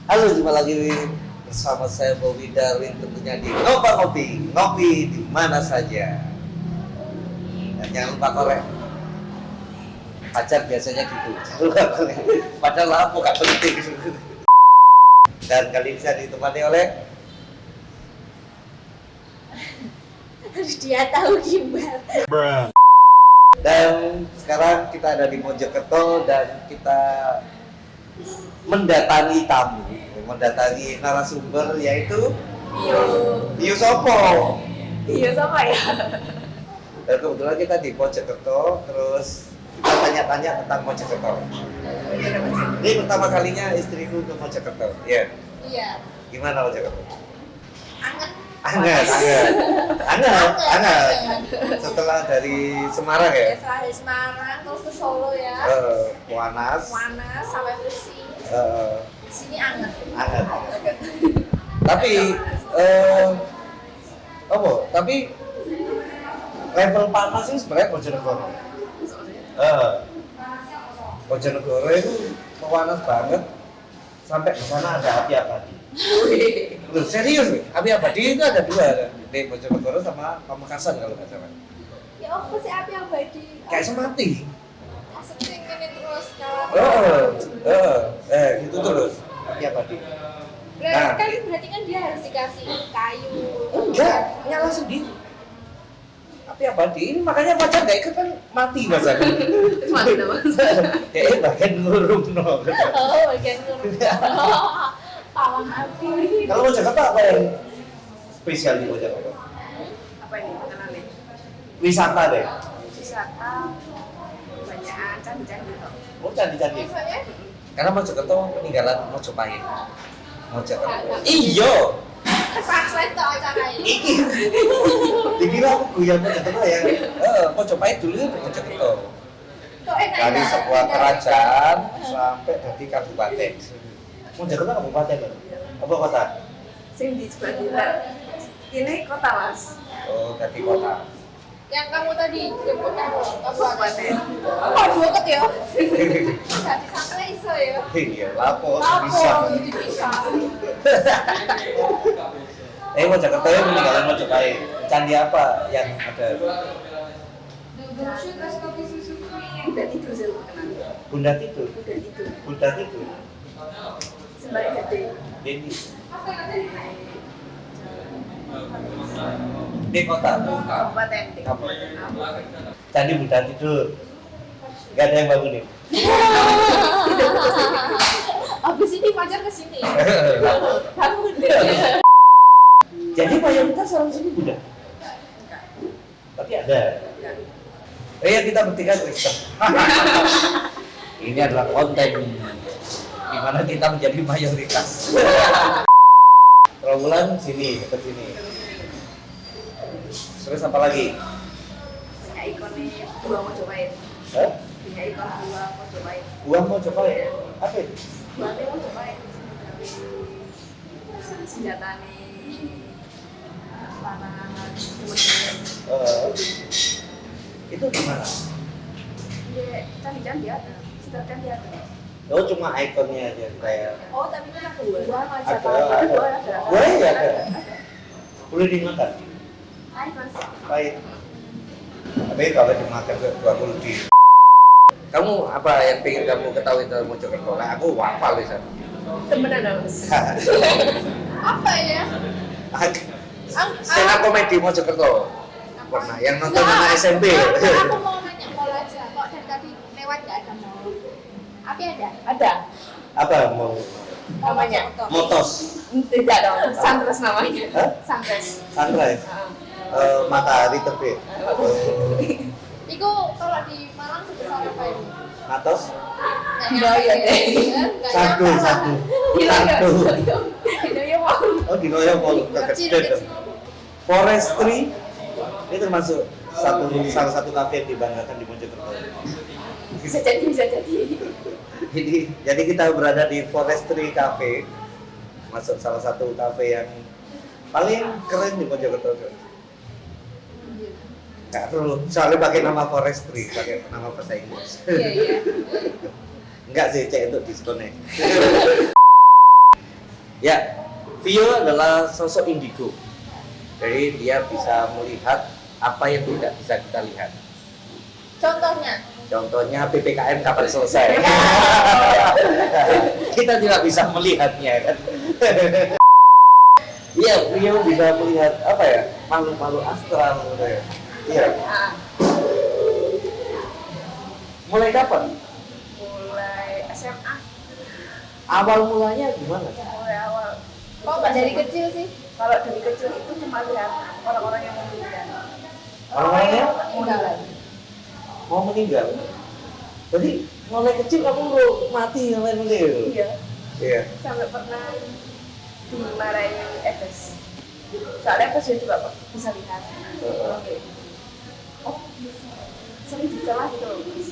Halo, jumpa lagi bersama saya Bobby Darwin tentunya di Ngopi, ngopi di mana saja. Dan jangan lupa korek. Pacar biasanya gitu. Jangan lupa korek. Padahal apa gak penting. Dan kali ini saya ditemani oleh Harus dia tahu gimbal. dan sekarang kita ada di Mojokerto dan kita mendatangi tamu, mendatangi narasumber yaitu Bio Sopo. Iya sama ya. Dan kebetulan kita di Mojokerto, terus kita tanya-tanya tentang Mojokerto. Ini pertama kalinya istriku ke Mojokerto. Iya. Iya. Gimana Mojokerto? Anget. Anget. Setelah dari Semarang ya? Setelah dari Semarang terus ke Solo ya. Panas. Panas sampai pusing. Di sini anget. Anget. Tapi tapi level panas itu sebenarnya Bojonegoro. Bojonegoro itu panas banget sampai di sana ada api abadi. Loh, serius nih, api abadi itu ada dua kan? Di Bojonegoro sama Pamekasan kalau nggak salah. Ya apa sih api abadi? Kayak semati. Maksudnya ini terus kalau. Gitu terus api abadi. Berarti kan dia harus dikasih kayu. Enggak, nyala sendiri. Api abadi ini makanya pacar gak ikut kan mati masa. Mati nama. Bagian ngurung no. Oh, bagian turun. Pawang api. Kalau mau Jakarta apa yang spesial di Jakarta? Apa ini makanannya? Wisata deh. Wisata banyak candi-candi kok. Oh, candi-candi. Maksudnya? Karena Mojokerto peninggalan Mojopahit. Mojokerto. Iya. Translate tuh acara ini. Iki. Dikira aku guyon Mojokerto ya. Mojopahit dulu itu Mojokerto. Kok enak Dari ya? sebuah kerajaan sampai dari kabupaten. Mojokerto kabupaten kan? Apa kota? Sing di sebelah ini kota Mas. Oh, dari kota. Yang kamu tadi jemput kamu Kabupaten. apa dua ya? Jadi sampai iso ya. Iya, lapo Apa bisa. jadi bisa? Mojokerto itu peninggalan Mojopahit. Candi apa yang ada? Udah itu saya kenal. Bunda itu. Udah itu. Bunda itu. Sembari gede. Ini. Di kota. Kabupaten. Candi Bunda tidur. Gak ada yang bangunin. Abis ini pacar kesini. Kamu Jadi mayoritas orang sini Buddha. Tapi ada. Ya kita bertiga Kristen. Ini adalah konten di mana kita menjadi mayoritas. Trawulan sini, dekat sini. Terus apa lagi? Punya ikonnya Buah Mojopahit. Hah? Punya ikon Buah Mojopahit. Buah mau coba ya? Apa itu? Buahnya Mojopahit. Senjata nih panah Itu gimana? ya candi-candi ada. Setiap candi ada. Oh cuma ikonnya aja kayak. Oh tapi kan ada buah Majapahit. Ada. Buah ada. Buah ya ada. Boleh dimakan. Hai Mas. Baik. Tapi kalau dimakan gak perlu di. Kamu apa yang pengen kamu ketahui tentang Mojokerto? Nah, aku hafal di sana. Temenan Mas. apa ya? Stand up komedi Mojokerto. Pernah yang nonton anak SMP. Aku mau nanya mall aja. Kok dari tadi lewat nggak ada mall? Api ada? Ada. Apa mau Namanya? motos? Tidak dong. Sunrise namanya. Hah? Sunrise. Sunrise. Matahari terbit. Iku kalau di Malang sebesar apa ini? Matos? Nggak Iya, nyampe, iya. nggak Satu. nyampe. Satu. Itu ya mau. Oh di Noyo mau Kecil, kecil. kecil. Forestry ini termasuk salah satu kafe yang dibanggakan di Mojokerto. Bisa jadi, bisa jadi. Jadi kita berada di Forestry Cafe, masuk salah satu kafe yang paling keren di Mojokerto. Nggak perlu, soalnya pakai nama Forestry, pakai nama bahasa Inggris. Iya. Enggak sih, cek untuk diskonnya. Ya, Vio adalah sosok indigo. Jadi dia bisa melihat apa yang tidak bisa kita lihat. Contohnya? Contohnya PPKM kapan selesai? Kita tidak bisa melihatnya kan. Iya, Vio bisa melihat apa ya? Makhluk-makhluk astral gitu ya. Iya. Ah, Mulai kapan? mulai SMA, Awal mulanya gimana? mulai awal. Kok nggak dari kecil sih? Kalau dari kecil itu cuma lihat orang-orang yang meninggal. Orang-orangnya Meninggal. mau meninggal. Jadi mulai kecil kamu udah mati sampai meninggal. Iya, Iya. sampai pernah dimarahin Eves. Soalnya Eves juga bisa lihat. Oh, sering dikelah gitu loh, Mas.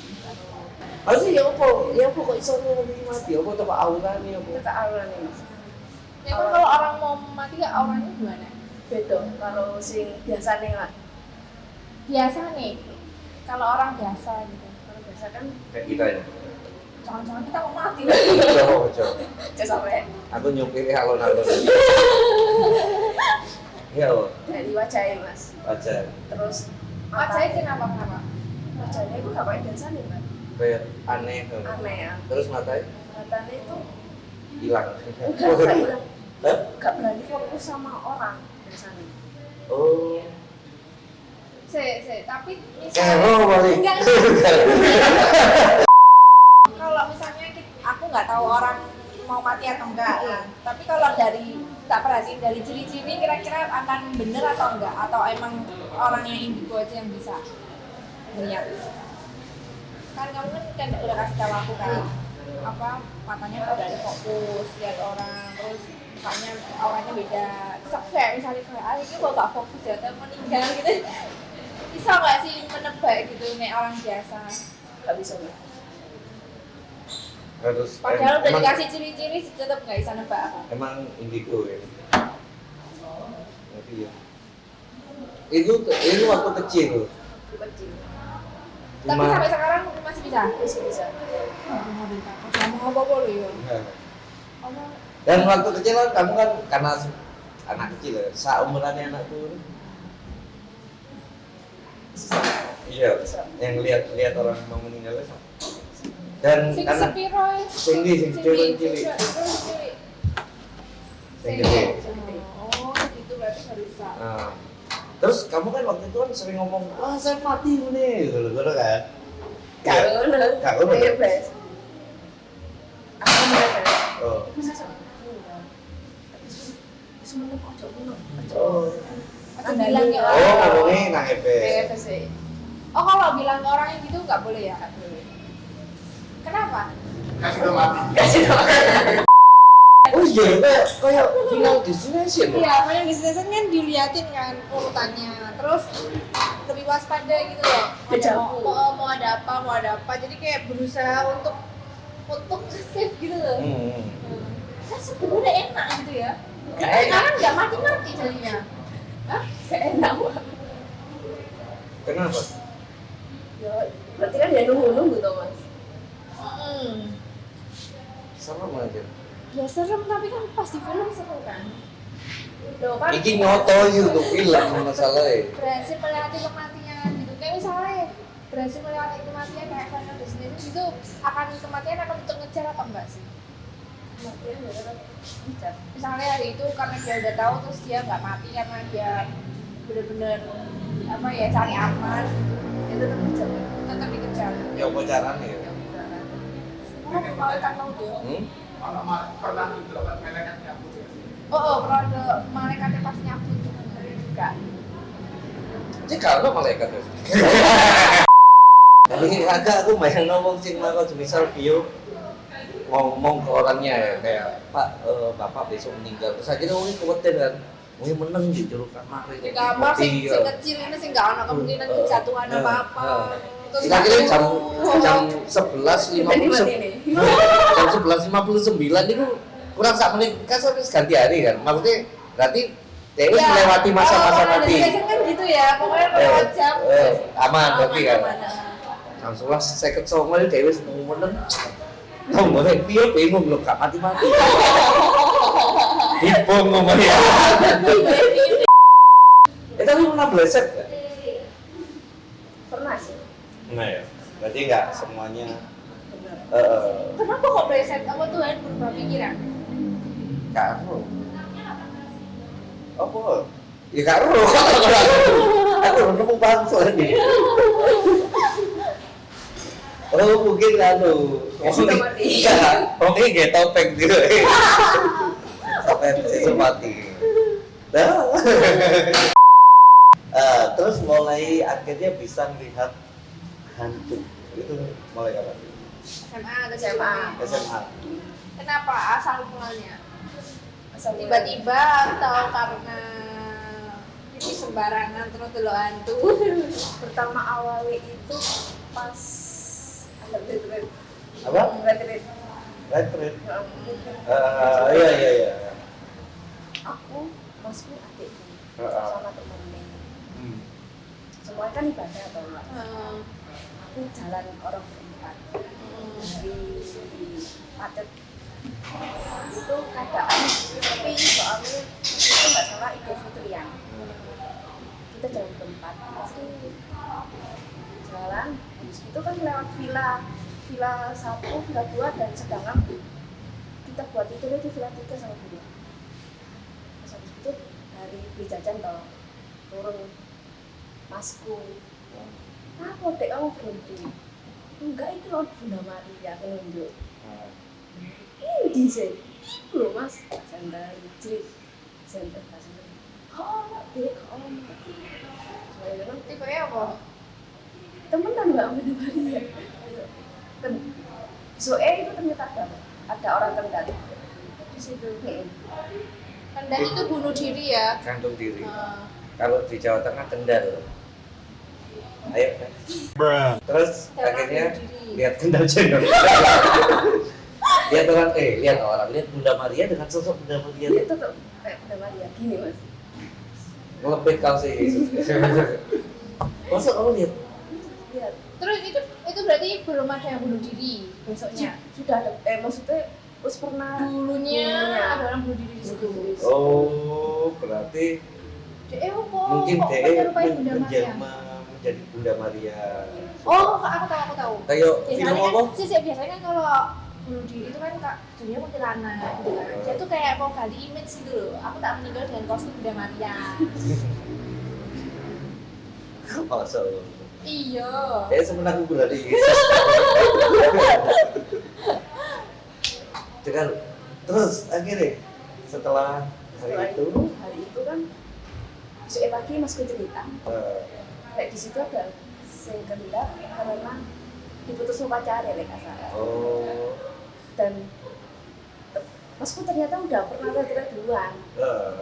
Pasti ya apa? Ya apa kok iso mati? Apa coba aurane apa? Itu tak aura nih, Mas. Emang kalau orang mau mati ya auranya gimana? Beda kalau sing biasa nih lah. Biasa nih, kalau orang biasa gitu. Kalau biasa kan Kayak kita ya. Jangan-jangan kita mau mati. Coba. jangan sampai Aku nyupir alon-alon. Iya, loh. dari wajahnya, Mas. Baca. Terus Wajahnya kenapa? wajahnya itu gak kayak biasa nih, Mbak. Kayak aneh. Aneh ya. Terus matanya Matanya itu hilang. gak berani fokus sama orang biasanya. Oh. Tapi Kero balik. Enggak. Kalau misalnya aku nggak tahu orang mau mati atau enggak ya. Tapi kalau dari tak perhatiin dari ciri-ciri kira-kira akan bener atau enggak, atau emang orang yang indigo aja yang bisa melihat. Kan kamu kan udah kasih tahu aku kan apa matanya udah ada fokus lihat orang, terus mukanya auranya beda. Terus aku kayak misalnya kayak ini kok gak fokus ya atau meninggal gitu. Bisa nggak sih menebak gitu nih orang biasa? Gak bisa, Mbak. Harus. Padahal udah emang- dikasih ciri-ciri tetap nggak bisa nebak aku. Emang indigo ya. Tapi ya. Itu waktu kecil. Itu kecil. Tapi sampai sekarang masih bisa. Masih bisa. Mau apa lo ya? Nah. Apa? Dan waktu kecil kan kamu kan karena anak kecil ya, seumurannya anakku. Iya, yang lihat orang mau meninggal sama. Dan Sing karena sepiro ya? sing cewek cilik. Sing gede. Oh, gitu berarti baru bisa. Nah, terus kamu kan waktu itu kan sering ngomong, wah saya mati nih, gitu kan? Gak ngono. Gak ngono. Iya, Bes. Aku mereka. Oh. Aku bisa sama. Semuanya ojo ngono. Oh. Atau bilang ya Oh, ngomongnya nang Kayak Ebe. Bes sih. Oh, kalau bilang ke orang yang gitu nggak boleh ya? Gak boleh. Kenapa? Kasih tau. Oh iya, kayak Final Destination loh. Iya, makanya di station kan diliatin kan urutannya, terus lebih waspada gitu loh. Kejapu. Mau ada apa, jadi kayak berusaha untuk save gitu loh. Kan sebenarnya enak gitu ya. Gak enak. Karena nggak mati-mati jadinya. Hah? Gak enak, Mbak. Kenapa? Ya, berarti kan dia nunggu-nunggu tuh, Mas. Serem aja. Ya serem, tapi kan pas di film seru kan. Loh kan Iki nyoto untuk film masalahnya. berhasil melewati kematian gitu. Kayak misalnya berhasil melewati kematian kayak Final Destination itu kematian akan untuk ngejar atau enggak sih? Kematian ya kan bicara. Misalnya hari itu karena dia udah tahu terus dia nggak mati karena dia bener-bener apa ya cari aman Itu tetap bicara. tetap dikejar. Ya apa caranya ya? Semua malaikat maut ya. Pernah itu kan malaikat nyambut ya. Oh, kalau ada malaikatnya pasti nyambut tuh enggak. Jadi kalau malaikat ya. Jadi agak aku main ngomong sih kalau misal Vio ngomong ke orangnya ya kayak Pak bapak besok meninggal terus akhirnya orang khawatir kan mau menang di Curug Kamar Di kamar sing kecil ini sih nggak ada kemungkinan kejatuhan apa-apa. Terus kita kira jam 11.59 jam 11.59 itu kurang sak menit kan sampai ganti hari kan maksudnya berarti dia melewati masa-masa mati kan gitu ya, pokoknya lewat jam aman berarti kan jam 11 saya kesongo itu Dewi mau menang kamu boleh Vio bingung loh gak mati-mati Dibom ngomongnya. Tapi pernah bleset nggak? Pernah sih. Nah ya, berarti nggak semuanya. Kenapa kok preset? Apa Tuhan berubah pikiran? Karo. Apa? Ya karo. Aku nemu bangsa nih. Oh mungkin Sudah mati. Mungkin gak topeng gitu. Sampai itu mati. Nah. Terus mulai akhirnya bisa melihat hantu itu mulai kapan? SMA atau SMA. SMA. Kenapa asal mulanya? Asal Tiba-tiba atau karena ini sembarangan terus dulu hantu? pertama awalnya itu pas undergrad. Apa? Undergrad. Retret. Iya. Aku masku adik Heeh. sama temennya. Semuanya kan ibadah atau enggak? Aku jalan orang berempat dari Pacet itu keadaan tapi soalnya itu nggak salah Idul Fitrian kita jalan berempat pasti jalan habis itu kan lewat villa 1, villa 2 dan sedangkan kita buat itu di villa 3 sama 2 terus habis itu dari beli jajan toh turun masku apa dek kamu berhenti enggak itu loh Bunda Maria penunjuk ini sih loh mas sandal jerit sandal oh dek om saya bilang Tipe apa? temenan mbak Bunda Maria kan itu ternyata ada orang kendal di situ Kendal itu bunuh diri ya? Gantung diri. Kalau di Jawa Tengah Kendal. Ayo kan. Terus Cara akhirnya bunuh diri. lihat Kendal channel. lihat orang lihat Bunda Maria dengan sosok Bunda Maria. itu tuh kayak Bunda Maria gini mas Ngelebet kau sih. Masa kamu lihat? lihat Terus itu berarti belum ada yang bunuh diri besoknya? sudah ada maksudnya terus pernah Dulunya ada orang bunuh diri di situ. Oh, berarti Apa? mungkin Kok DE menyerupai Bunda Maria? menjadi Bunda Maria. Oh, aku tahu. Kayak Biasanya film kan, apa? biasanya kan kalau bunuh diri itu kan kak jadinya kuntilanak gitu kan. Dia tuh kayak mau ganti image gitu loh. Aku tak meninggal dengan kostum Bunda Maria. Masa Allah. Iya. Sebenarnya aku berarti. Dengan terus akhirnya setelah hari itu kan besok pagi masku cerita kayak di situ ada yang kendal karena diputus sama pacarnya nggak salah dan masku ternyata udah pernah retret duluan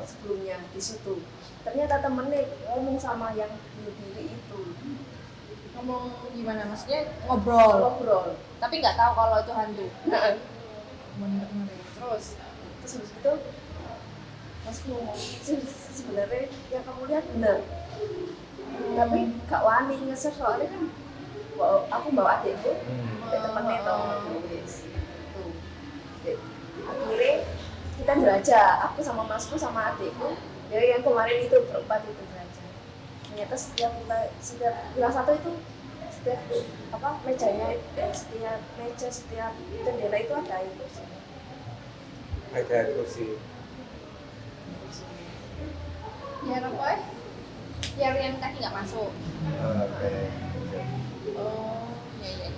sebelumnya di situ ternyata temennya ngomong sama yang bunuh diri itu Ngomong gimana? Maksudnya ngobrol. Tapi nggak tahu kalau itu hantu. Terus habis itu mas ngomong sebenarnya yang kamu lihat benar tapi gak wani ngeser soalnya kan aku bawa adikku kayak temennya tuh akhirnya kita belajar aku sama masku sama adikku dari yang kemarin itu berempat itu belajar ternyata setiap villa 1 itu setiap mejanya setiap meja setiap jendela itu ada kursi biar apa? Biar yang kaki nggak masuk. Oh, iya.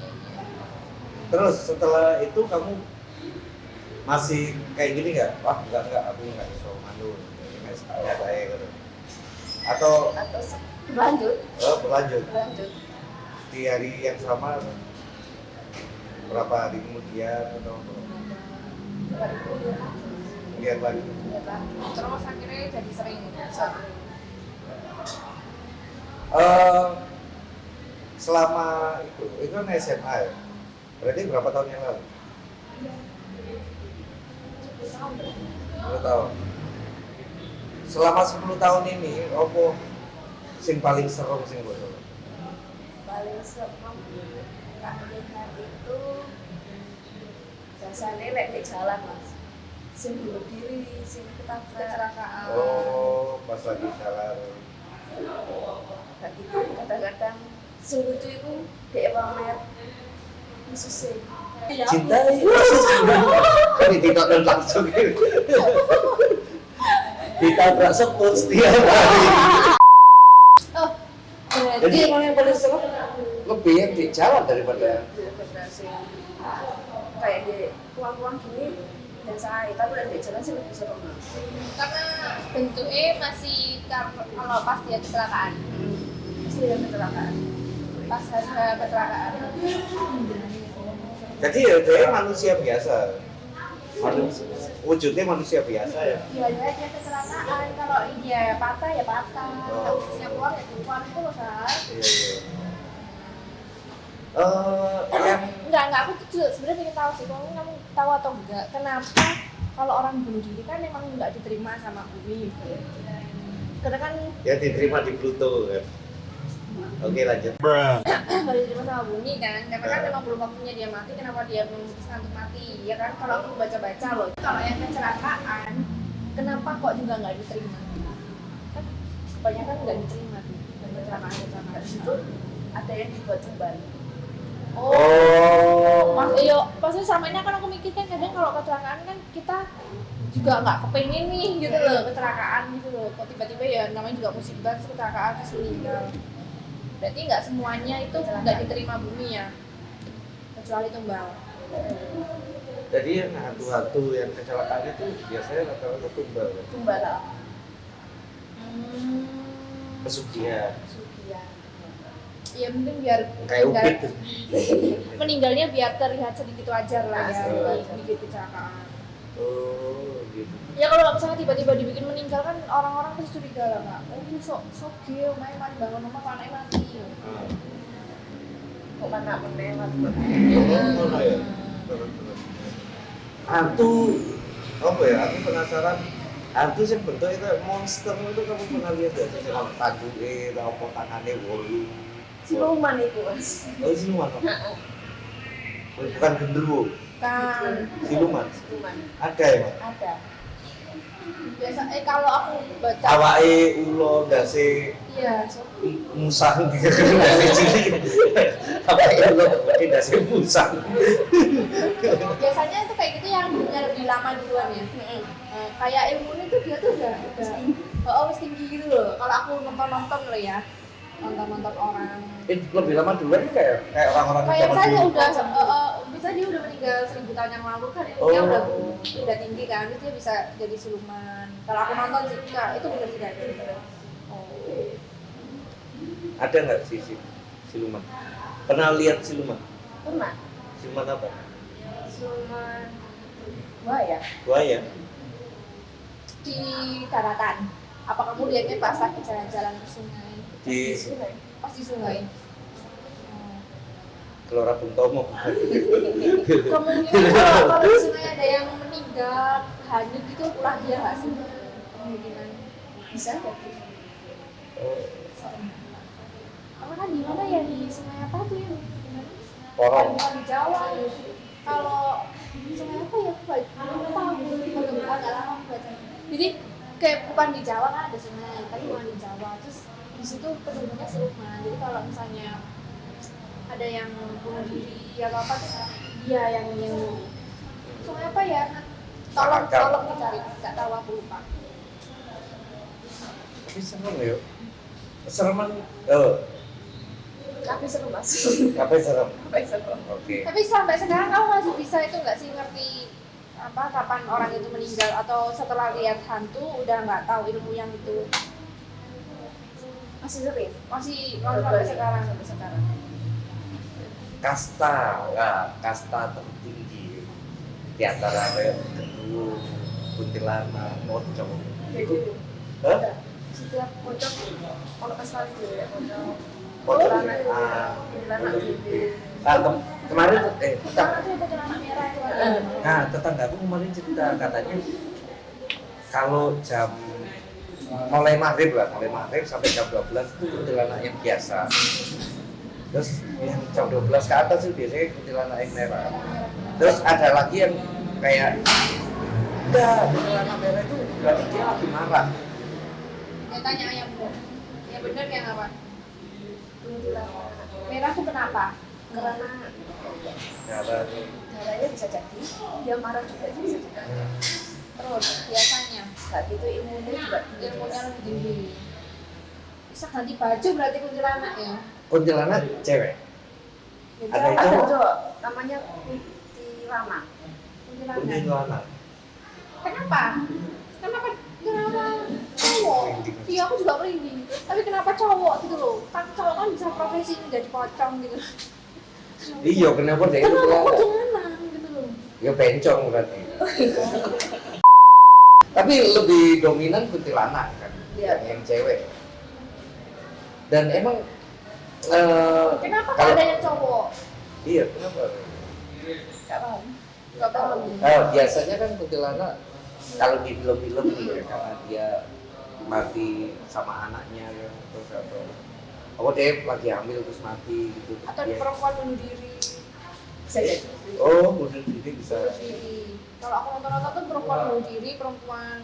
Terus setelah itu kamu masih kayak gini nggak? Wah enggak aku nggak bisa mandu, ini nggak sekali kayak gitu. Atau berlanjut di hari yang sama berapa hari kemudian atau lihat lagi. Terus akhirnya jadi sering. Selama itu kan SMA ya? Berarti berapa tahun yang lalu? 10 tahun. Selama 10 tahun ini, apa sing paling seru sing botol? Paling seru tak melihat itu biasanya lek di jalan mas sing bunuh diri, sing ketabrak. Kecelakaan. Oh, pas lagi jalan. Kayak gitu. Kadang-kadang sing lucu itu dia pamer khususnya. Cinta kan ditonton langsung. Ditabrak sepur setiap hari. Oh, Jadi berarti emang yang paling serem lebih yang di jalan daripada Berhasil kayak di ruang-ruang gini biasa, tapi udah di jalan sih lebih serem. karena bentuknya masih kalau pas dia kecelakaan, Pasti ada kecelakaan. pas harga kecelakaan. jadi ya dia manusia biasa. Wujudnya manusia biasa ya. Dia kecelakaan, kalau dia patah ya patah, Oh. kalau ususnya keluar ya keluar itu loh Sar. Iya iya. Yang Enggak, aku tuh juga sebenarnya pengen tahu sih, kamu tahu atau enggak, kenapa kalau orang bunuh diri kan emang nggak diterima sama bumi, karena kan ya diterima di Pluto kan. Oke lanjut. nggak diterima sama bumi kan, karena kan memang belum waktunya dia mati, kenapa dia memutuskan untuk mati, ya kan? Kalau aku baca-baca loh, kalau yang kecelakaan, kenapa kok juga nggak diterima? Kan kebanyakan nggak diterima tuh, yang kecelakaan. Habis itu ada yang dibuat kembali. Mas, yo, pasti sama ini kan aku mikir kan kadang kalau kecelakaan kan kita juga nggak kepengen nih gitu loh, kecelakaan gitu loh. Kok tiba-tiba ya namanya juga musibah, terus kecelakaan terus meninggal. Berarti nggak semuanya itu nggak diterima bumi ya, kecuali tumbal. Jadi yang hantu-hantu yang kecelakaan itu biasanya rata-rata tumbal ya. Tumbal lah. Pesugihan. Sugihan. Ya mungkin biar Kayak Upit tuh. meninggalnya biar terlihat sedikit wajar lah ya, Wajar. dikit kecelakaan. Oh gitu. Ya kalau misalnya tiba-tiba dibikin meninggal kan orang-orang pasti curiga lah kak. Oh ini sok geo, main bangun rumah kok anaknya mati. Kok mana menengah? Oh ya. Hantu apa ya? Aku penasaran. Hantu sih bentuk itu monster itu kamu pernah lihat gak sih? Kalau tanduke, apa tangannya wolu. Siluman itu mas. Oh siluman apa? Bukan genderuwo. Kan Siluman. Siluman. Ada ya? ada. Biasa kalau aku baca Awake ulo dasi iya, musang gitu dasi cilik. Awake ulo dasi musang. biasanya itu kayak gitu yang lebih lama duluan ya. Kayak ilmunya tuh dia tuh udah wis tinggi gitu loh. Kalau aku nonton loh ya, nonton orang. Lebih lama duluan kayak orang-orang Kayak zaman misalnya dulu. bisa dia udah meninggal 1000 tahun yang lalu kan, Oh. dia udah tinggi kan, terus dia bisa jadi siluman. Kalau aku nonton sih, enggak, itu bener tidak ada. Oh. Ada nggak sih siluman? Pernah lihat siluman? Pernah. Siluman apa? Siluman buaya. Buaya. Di daratan. Apa kamu lihatnya pas lagi jalan-jalan ke sungai? Di Sungai. Pas di sungai. Gelora Bung Tomo. Kemungkinan kalau di sungai ada yang meninggal, hanyut gitu, ulah dia nggak sih? Kemungkinan. Bisa ada. Oh, Kamu kan di mana ya, di sungai apa tuh yang? Porong. Bukan di Jawa. Kalau sungai apa ya? Lupa aku. Lupa nggak lama aku baca. Jadi kayak bukan di Jawa kan ada sungai, tapi bukan di Jawa. Terus di situ penduduknya siluman. Jadi kalau misalnya ada yang bunuh diri atau apa tuh dia yang sungai apa ya? Tolong dicari, nggak tahu aku lupa. Tapi serem ya. Sereman. Tapi seru mas. Apa serem? Tapi seru. Oke. Tapi sampai sekarang kamu masih bisa itu nggak sih ngerti apa kapan orang itu meninggal, atau setelah lihat hantu udah nggak tahu ilmu yang itu? Masih sering. Masih sampai sekarang. Kasta tertinggi di antara genderuwo, kuntilanak, pocong. Jadi Hah? setiap pojok kalau pas itu ya pojok. Kuntilanak. Kemarin Karena tuh itu anak merah itu ada. nah tetanggaku kemarin cerita katanya kalau jam mulai maghrib sampai jam 12 itu kuntilanak yang biasa. Terus yang jam 12 ke atas itu biasanya kuntilanak yang merah. Terus ada lagi yang kayak Enggak, celana merah itu berarti dia lagi marah. Ya tanya yang benar. Yang benar yang apa? kuntilanak. Merah tuh kenapa? Karena Darah. darahnya bisa jadi dia marah juga bisa jadi. Terus biasanya Gak gitu imunnya juga tinggi. ilmunya lebih tinggi. Bisa ganti baju berarti kuntilanak ya? Kuntilanak cewek. Ya, Ada cowok. itu? Ada cowok namanya kuntilanak. Kuntilanak. Kuntilanak. Kenapa? Kenapa? Kenapa cowok? Iya aku juga merinding. Tapi kenapa cowok gitu loh? Kan cowok kan bisa profesi jadi pocong gitu. Iya, kenapa dia itu Kenapa kuntilanak? kuntilanak gitu loh? Ya bencong berarti. Tapi lebih dominan kuntilanak kan, Iya. yang cewek. Dan emang Kenapa kalau- gak ada yang cowok? iya kenapa? Gak paham. Gak paham. Biasanya kan kuntilanak kalau di film-film nih ya, karena dia mati sama anaknya ya, terus atau dia lagi hamil terus mati gitu. Atau Dia- perempuan bunuh diri. Bisa jadi. Oh, bunuh diri bisa. Bunuh diri. Kalau aku nonton tuh perempuan bunuh diri, perempuan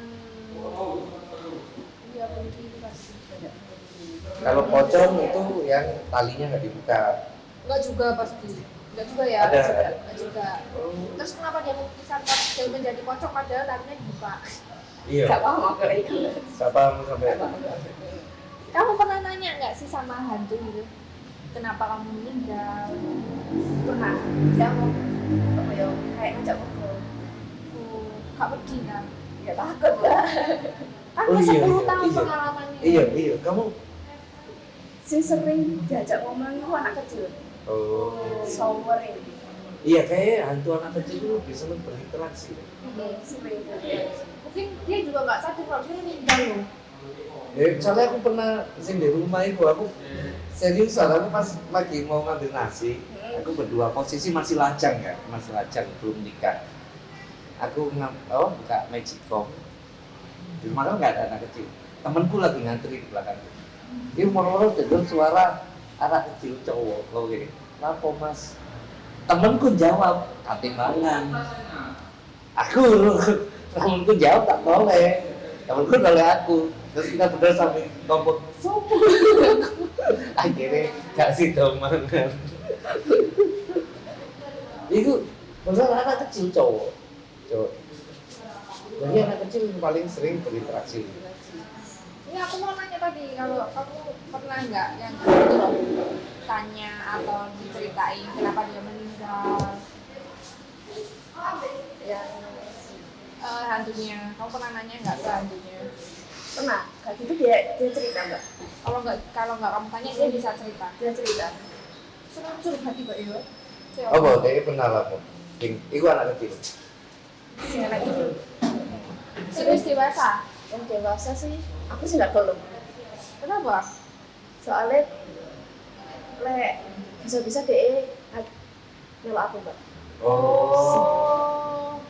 iya bunuh diri pasti. Kalau pocong itu yang talinya nggak dibuka. Enggak juga pasti. Enggak juga ya. Ada. Enggak juga. Terus kenapa dia memutuskan dia menjadi pocong padahal tadinya dibuka? Iya. Gak paham aku kayak gitu. Siapa mau sampai? Kamu pernah nanya nggak sih sama hantu gitu? Kenapa kamu meninggal? Pernah dia mau apa ya kayak ngajak ngobrol. Kak pergi kan? Ya takut lah. Kan Oh, udah iya, 10 iya, tahun iya. pengalamannya. Iya. Kamu? Si sering diajak ngomong itu anak kecil. Oh. Sowering. Iya, kayak hantu anak kecil itu lebih seneng berinteraksi. Sering. Mungkin dia juga nggak sadar kalau dia meninggal loh. Ya, soalnya aku pernah sing di rumah itu, aku serius, aku pas lagi mau ngambil nasi, aku berdua posisi masih lajang ya, masih lajang belum nikah. Aku buka Magic Box. Di rumah kan nggak ada anak kecil. Temanku lagi ngantri di belakang. Dia moro-moro dengar suara anak kecil cowok, lo gini. Lapo mas? Temanku jawab, katimbangan. Aku temanku jawab tak boleh. Temanku noleh aku. Terus kita berdua sampai ngomong sopo. Akhirnya kasih domangan. Itu bener anak kecil cowok. Jadi anak kecil yang paling sering berinteraksi. Ini aku mau nanya tadi, kalau kamu pernah nggak yang gitu loh, tanya atau diceritain kenapa dia meninggal? Yang Hantunya, kamu pernah nanya nggak ke hantunya? pernah kayak gitu dia cerita nggak? Kalau nggak kamu tanya dia bisa cerita. Dia cerita. Senang curhat juga ya. Oh, dia pernah lah. Iku anak kecil. Si anak itu Serius dewasa? yang dewasa sih aku sih nggak belum. Kenapa? Soalnya bisa-bisa dia nyelok aku mbak. Oh.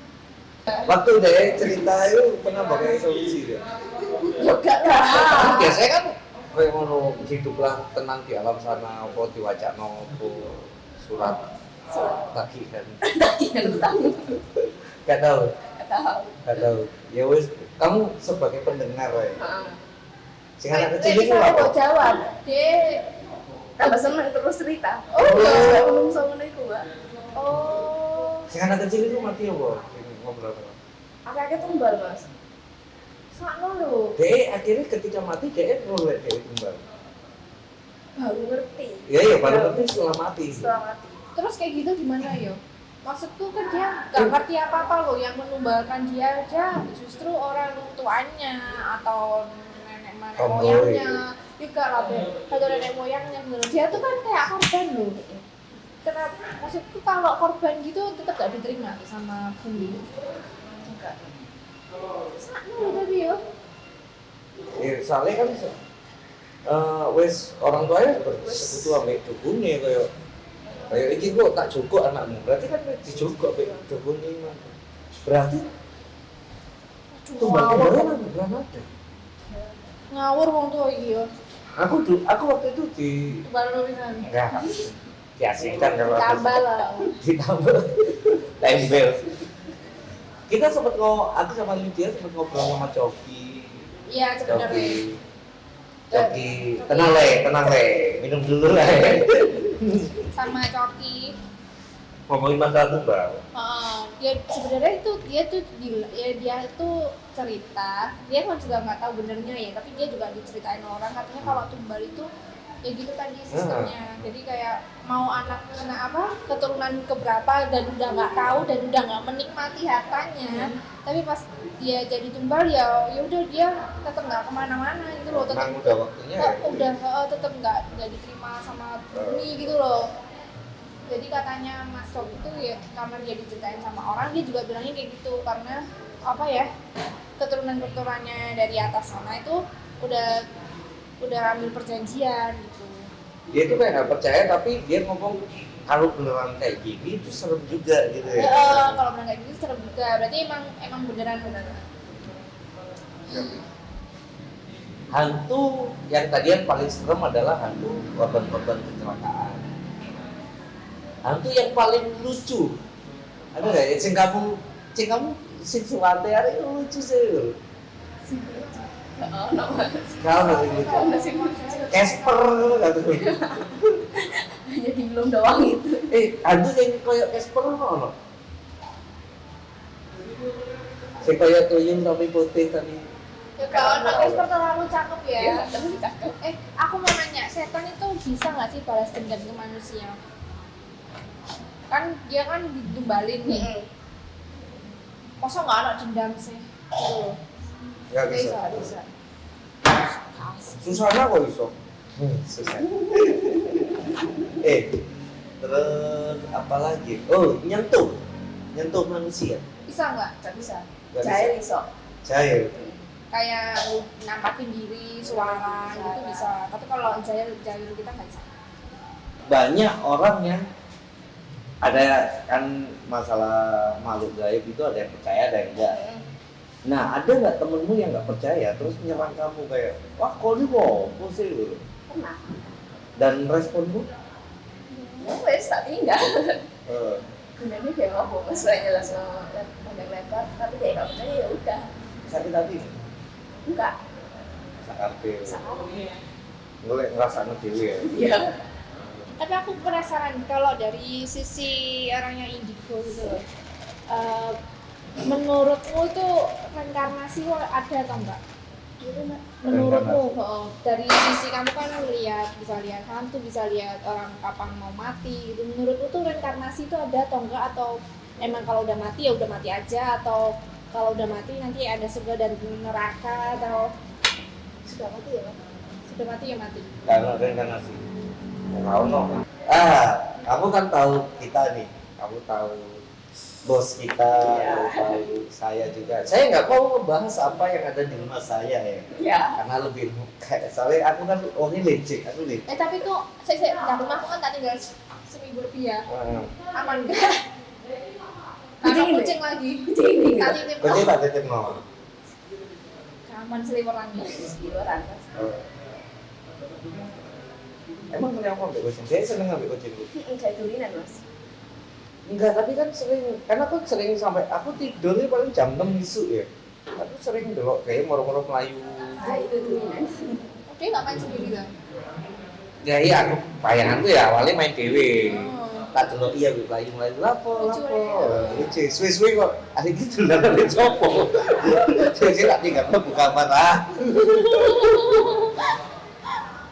Waktu dia cerita itu pernah pakai solusi dia. Ya enggak lah. Biasanya kan kayak ngono hiduplah tenang di alam sana, apa diwacana apa surat lagi kan. Gak tahu. Gak tahu. Ya wis, kamu sebagai pendengar ya. Sing anak kecil itu Saya mau apa? jawab. Dia Tambah seneng terus cerita. Oh, iya. Saya ngomong sama iku mbak. Oh. Sing anak kecil itu mati apa? Ngobrol apa? Akhirnya tumbal mas. Sakno lho. Dia akhirnya ketika mati dia ngeliat dia tumbal. Baru ngerti. Iya, baru ngerti setelah mati. Setelah mati. Terus kayak gitu gimana ya? Maksudku kan dia nggak ngerti apa-apa loh, yang menumbalkan dia aja justru orang tuanya atau nenek moyangnya juga lah, atau nenek moyangnya gitu. Dia tuh kan kayak korban loh. Kenapa? Maksudku kalau korban gitu tetap gak diterima sama bumi. Enggak. Sakno loh tapi ya. Ya, soalnya kan wes orang tuanya bersekutu sama dukune kayak iki kok tak jogok anakmu. Berarti kan dijogok mbek dukune mah. Berarti tumbal-tumbalan bukan ada. Ngawur wong tua iki ya. Aku waktu itu di Baru pisan. enggak diasingkan kalau Tambah lah. ditambah tempel. Kita sempat aku sama Lydia sempat ngobrol sama Coki. Iya sebenarnya. Coki, tenang le, minum dulu lah. Sama Coki. Ngomongin masalah tumbal. Dia sebenarnya dia tuh gila, ya dia itu cerita, dia kan juga nggak tahu benernya ya, tapi dia juga diceritain orang katanya kalau tumbal itu ya gitu tadi sistemnya. Jadi kayak mau anak keturunan keberapa dan udah nggak tahu dan udah nggak menikmati hartanya, tapi pas dia jadi tumbal ya udah dia tetap nggak kemana-mana gitu loh, tetap udah waktunya tetap nggak diterima sama bumi gitu loh. Jadi katanya Mas Tok itu ya karena dia diceritain sama orang, dia juga bilangnya kayak gitu karena keturunan-keturunannya dari atas sana itu udah ambil perjanjian gitu. Dia tuh kayak nggak percaya tapi dia ngomong kalau beneran kayak gini itu serem juga gitu ya. Kalau beneran kayak gitu serem juga, berarti emang beneran. Hantu yang tadi yang paling serem adalah hantu korban-korban kecelakaan. Hantu yang paling lucu ada nggak ya? Sing kamu sing suwate hari lucu sih. Kalau lucu. Casper nggak tuh? Jadi belum doang itu. Hantu yang kayak Casper ono. Sing kayak tuyul tapi putih tadi. Ya kalau anak Casper terlalu cakep ya. Iya, terlalu cakep. Aku mau nanya, setan itu bisa nggak sih balas dendam ke manusia? Kan dia kan ditumbalin nih. Masa nggak ada dendam sih? Nggak bisa. Bisa. Susahnya kok iso. Susah. Terus apa lagi? Oh, nyentuh manusia. Bisa nggak? Nggak bisa. Nggak bisa. Cair iso. Cair. Kayak nampakin diri, suara gitu bisa. Tapi kalau jahil kita nggak bisa. Banyak orang yang ada kan masalah makhluk gaib itu ada yang percaya ada yang enggak. Nah, ada nggak temenmu yang nggak percaya terus nyerang kamu kayak wah kok ini apa sih gitu? Pernah. Dan responmu? Ya wes tak tinggal. Eh, Gunanya kayak ngomong sesuai jelas panjang lebar, tapi dia nggak percaya ya udah. sakit hati? Enggak. Sakit. Salah. Mulai ngerasa dewi ya. Iya. Tapi aku penasaran kalau dari sisi orangnya indigo gitu loh. Menurutmu itu reinkarnasi ada atau enggak? Menurutmu dari sisi kamu kan bisa lihat hantu, bisa lihat orang kapan mau mati gitu. Menurutmu tuh reinkarnasi itu ada atau enggak, atau emang kalau udah mati ya udah mati aja, atau kalau udah mati nanti ada surga dan neraka, atau Sudah mati ya? sudah mati ya mati? Karena reinkarnasi. Tahu no. Kamu kan tahu kita nih. Kamu tahu bos kita, kamu tahu saya juga. Saya nggak mau ngebahas apa yang ada di rumah saya ya. Iya. Karena lebih kayak soalnya aku kan orangnya lecek, aku lecek. Tapi kok saya di rumahku kan tak tinggal seminggu lebih ya. Aman enggak? Ada kucing lagi. Kucing. Tak titip. Kucing tak titip no. Aman seliwerannya. Seliweran kan. Emang punya apa ambil kucing? Saya seneng ambil kucing. Kayak tulinan mas. Enggak, tapi kan sering, karena aku sering sampai aku tidurnya paling jam 6 isu ya. Aku sering delok kayak moro-moro Melayu. Nah itu tulinan. Oke, nggak main sendiri lah. Ya iya, aku bayanganku ya awalnya main dewe. Tak delok iya Melayu lapo. Lucu, suwe-suwe kok. Hari gitu lah ada copo. Jadi tak tinggal buka marah.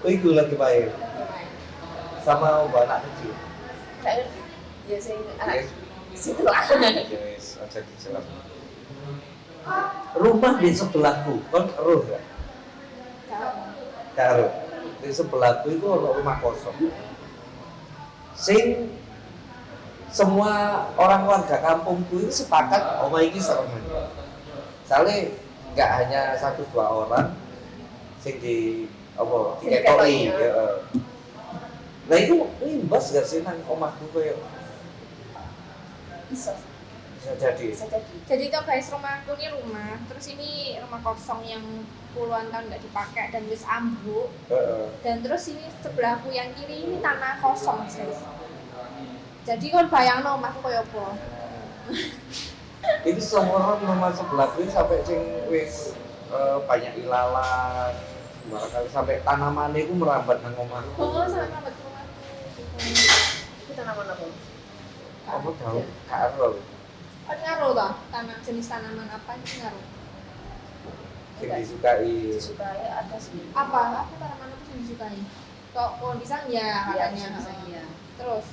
Iku lagi main sama anak kecil. Tak ngerti. Ya saya anak situ lah. Yes, aja dijelas. Rumah di sebelahku, kan eruh gak? Karo. Di sebelahku itu ada rumah kosong. Sing semua orang warga kampungku itu sepakat omah iki serem. Soalnya nggak hanya 1-2 orang sing di apa diketoi. Nah itu imbas gak sih nang omahku kayak Bisa jadi. Jadi itu guys, rumahku ini rumah, terus ini rumah kosong yang puluhan tahun nggak dipakai dan wis ambruk. Dan terus ini sebelahku yang kiri ini tanah kosong guys. Jadi kan bayangno omahku kayak apa? Itu seumuran rumah sebelah gue sampai sing wis banyak ilalang. Barangkali sampai tanaman itu merambat nang omahku. Oh, sama lambat rumah. Kita nama-nama. Apa tahu? Karo. Kan ngaruh toh, jenis tanaman apa ini ngaruh? Sing disukai. Disukai ada sih. Apa tanaman apa yang disukai? Kok pohon pisang ya katanya. Iya. Terus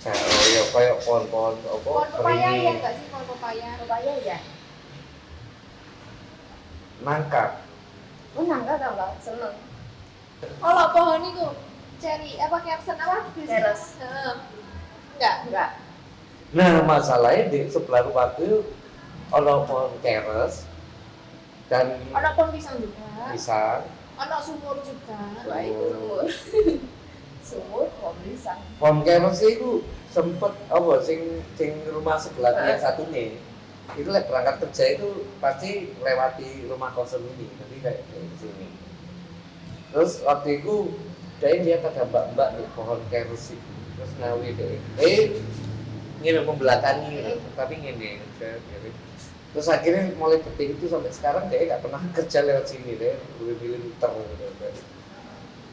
Oh ya kayak pohon-pohon apa? pohon pepaya beringin. ya enggak sih pohon pepaya? Pepaya ya. Nangka. Oh nangka tau nggak? Seneng. Oh, lo pohon itu ceri apa kersen apa? Keres. Heeh. Enggak. Enggak. Nah masalahnya di sebelah rumahku ada pohon keres dan Ada pohon pisang juga. pisang. Ada sumur juga. Wah itu sumur. Sumur kok bisa. Pohon keres itu sempet apa sing rumah sebelah yang satu nih itu berangkat kerja itu pasti lewati rumah kosan ini nanti kayak di sini. Terus waktu itu dia ada mbak-mbak di pohon keres itu terus ngawi deh. Ini membelakangi tapi gini terus akhirnya mulai detik itu sampai sekarang dia nggak pernah kerja lewat sini deh pilih muter gitu.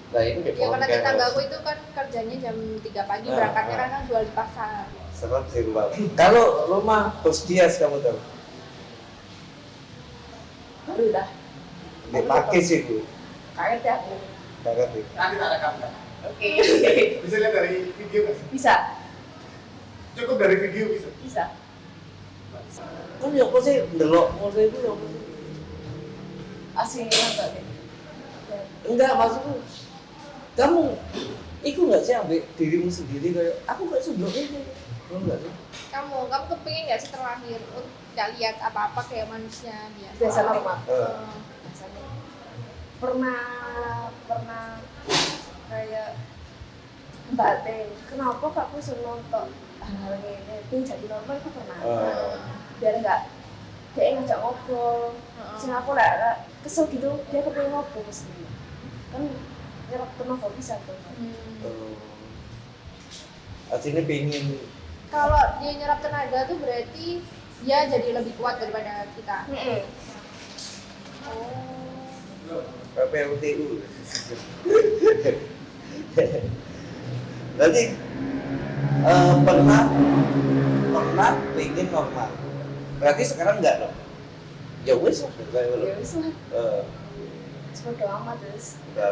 Nah ini di Ya pohon karena keres tetanggaku itu kan kerjanya jam 3 pagi, berangkatnya kan jual di pasar. serem sih rumah. Kalau rumah Bos Dias kamu tahu Baru dah. di Pakis itu Kaget ya aku. nggak ngerti. Nanti tak rekam kan? Oke. Bisa lihat dari video kan? Bisa. Cukup dari video bisa. Bisa. Kan ya apa sih delok motor itu ya apa sih? Aslinya enggak deh. Enggak maksudku kamu itu nggak sih ambil dirimu sendiri kayak aku nggak seblok ini kamu nggak sih? Kamu kepingin nggak sih terlahir nggak lihat apa-apa kayak manusia biasa? Biasa normal. Eh, Pernah kayak Mbak Teh, kenapa kakku seneng nonton hal ini? Itu jadi normal itu pernah. Biar enggak dia ngajak ngobrol. Sing aku lah kesel gitu, dia kepengen ngobrol mesti. Kan nyerap tenaga bisa tuh. Artinya pengen Kalau dia nyerap tenaga tuh berarti dia jadi lebih kuat daripada kita. Oh. PPLTU. Berarti pernah pengen normal. Berarti sekarang enggak dong? Ya wes lah kayak Ya wis lah. Semoga amat terus. Enggak.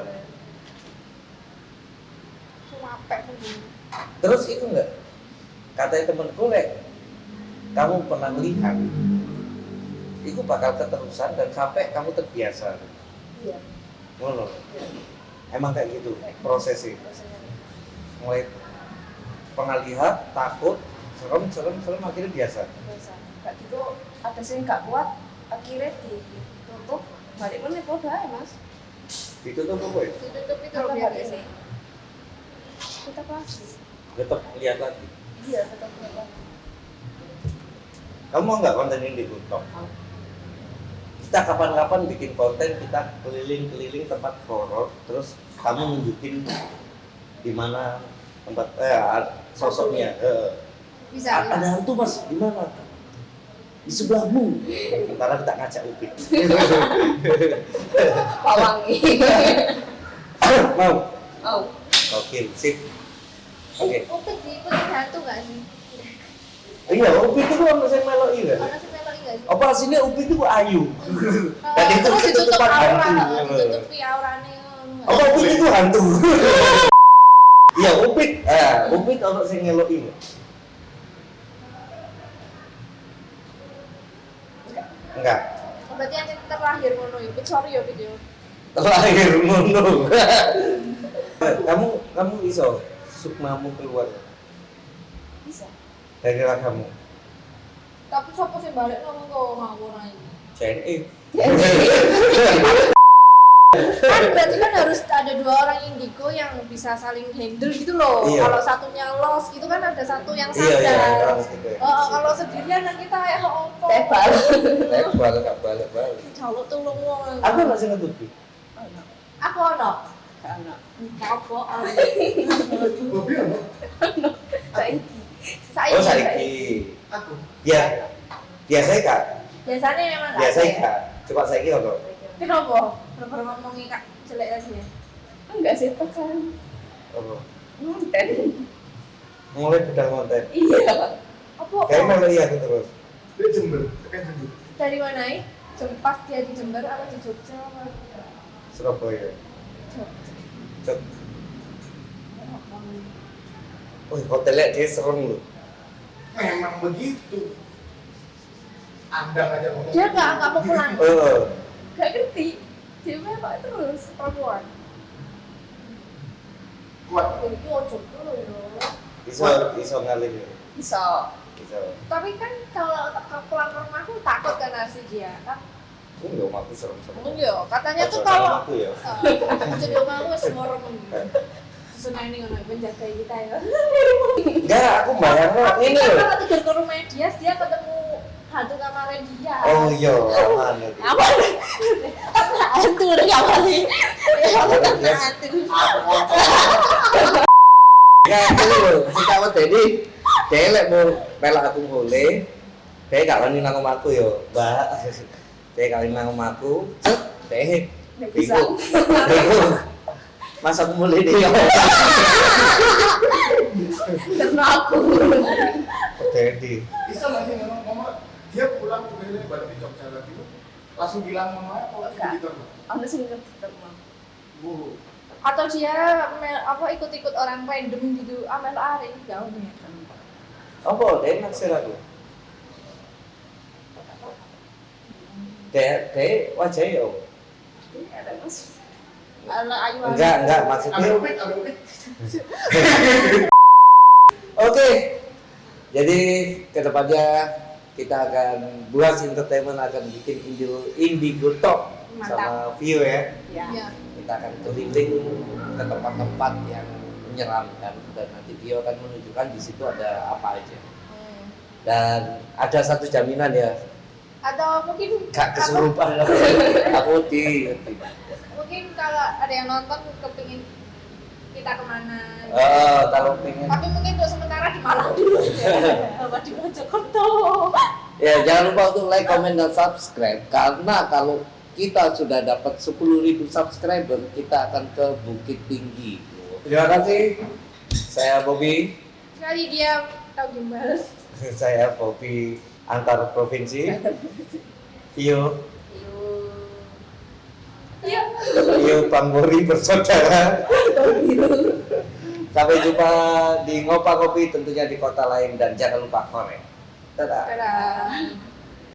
Cuma apek mungkin. Terus itu enggak? Katanya temenku kamu pernah melihat itu bakal keterusan dan sampai kamu terbiasa. Iya. Ngono. Emang kayak gitu prosesnya. Mulai pernah lihat, takut, serem akhirnya biasa. Biasa. Kayak gitu ada sih nggak kuat, akhirnya ditutup balik mana kok ya mas? Ditutup apa ya? Ditutup itu Tetap loh biar balik sih. Kita pasti. Tetap lihat lagi. Iya tetap tetap. Kamu mau nggak konten ini ditutup? Kita kapan-kapan bikin konten, kita keliling-keliling tempat horor, terus kamu nunjukin di mana tempat sosoknya. Bisa. Ada hantu mas, di mana? Di sebelahmu. Ntar kita ngajak Upit. Pawangi. Mau? Oh. Oke, sip. Oke. Upit diikutin hantu nggak sih? Iya, Upit itu orang yang meloi kan? Orang sih melodi nggak sih? Operasinya Upit itu ayu. Dan itu Terus ditutup ketutupan aura, hantu. ditutupi auranya. Apa Upit itu hantu? Iya, Upit. Upit orang yang ngeloi nggak? Enggak. Berarti yang terlahir ngono ya. Sorry ya video. Terlahir ngono. Kamu iso sukmamu keluar Bisa. dari ragamu. Tapi sopo sih balik ngomong kok ngawur aja. JNE. Kan berarti kan harus ada dua orang indigo yang bisa saling handle gitu loh. Iya. Kalau satunya lost gitu kan ada satu yang Iya, sadar. gitu. Kalau sendirian kan kita kayak opo. Tebal. Tebal gak balik-balik. Calok tulung wong. Aku masih ngetubi. Aku ono. Karena Kapo. Bobi apa? saiki. Oh, saiki. Aku. Ya. Biasanya kak, Biasanya memang nggak biasanya ada. kak. Coba saya kira kok. Kenapa? Kenapa ngomongin kak jelek tadi ya? Enggak sih tekan Oh, konten. mulai pedang konten. Iya. Apa? Kayak mau lihat terus. Dia Jember, tekan Jember. Dari mana ya? Pas dia di Jember apa di Jogja apa? Surabaya. Cok. Oh, hotelnya dia serem loh. Memang begitu. Andang aja ngomong. Dia nggak mau pulang. Gak ngerti. Dia memang terus. Perempuan. Kuat. Itu ojo dulu ya. Iso ngalir ya. Bisa. Iso. Tapi kan kalau pulang ke rumahku takut kan asli dia kan. Enggak, aku serem-serem. Iya, katanya tuh Ojo kalau dalam aku ya. jadi omahku semua orang senang ini ngono menjaga kita ya. Enggak, aku bayangnya Tapi ini kan loh. kalau tidur ke rumah dia ketemu hantu kamarnya dia. Oh iya, aman ya. Apa? Hantu udah kamarnya. Karena hantu. Enggak, ini loh, si kamu tadi dia lek mau pelak aku boleh. Dia gak wani nang omahku yo, Mbak. Dia kali nang omahku, cet, dia Nggak bisa. bingung. Mas aku mulai dia. Karena aku. Jadi, Bisa nggak sih ngomong dia pulang ke Bele balik di Jogja lagi tuh langsung bilang mama apa Enggak. gitu? Aku sih ngerti terima. Bu, Atau dia ikut-ikut orang random gitu, amel ari jauh nih. apa dia naksir aku? Dia wajahnya yo. Ini ada mas. Ala ayu. Enggak, maksudnya. ada upik. Oke, jadi kedepannya kita akan Buas Entertainment akan bikin Indigo Talk sama Vio ya. Iya. Kita akan keliling ke tempat-tempat yang menyeramkan dan nanti Vio akan menunjukkan di situ ada apa aja. Dan ada satu jaminan ya, Atau mungkin gak kesurupan aku di. mungkin kalau ada yang nonton kepingin kita kemana Kalau pengen tapi mungkin untuk sementara di Malang dulu apa di Mojokerto. ya jangan lupa untuk like, comment, dan subscribe karena kalau kita sudah dapat 10.000 subscriber kita akan ke Bukit Tinggi. Terima kasih. Saya Bobby. Sekali dia tahu gimbal. Saya Bobby antar provinsi. Vio. Iya. Vio Pangori bersaudara. Sampai jumpa di Ngopa Kopi tentunya di kota lain dan jangan lupa korek. Dadah. Dadah.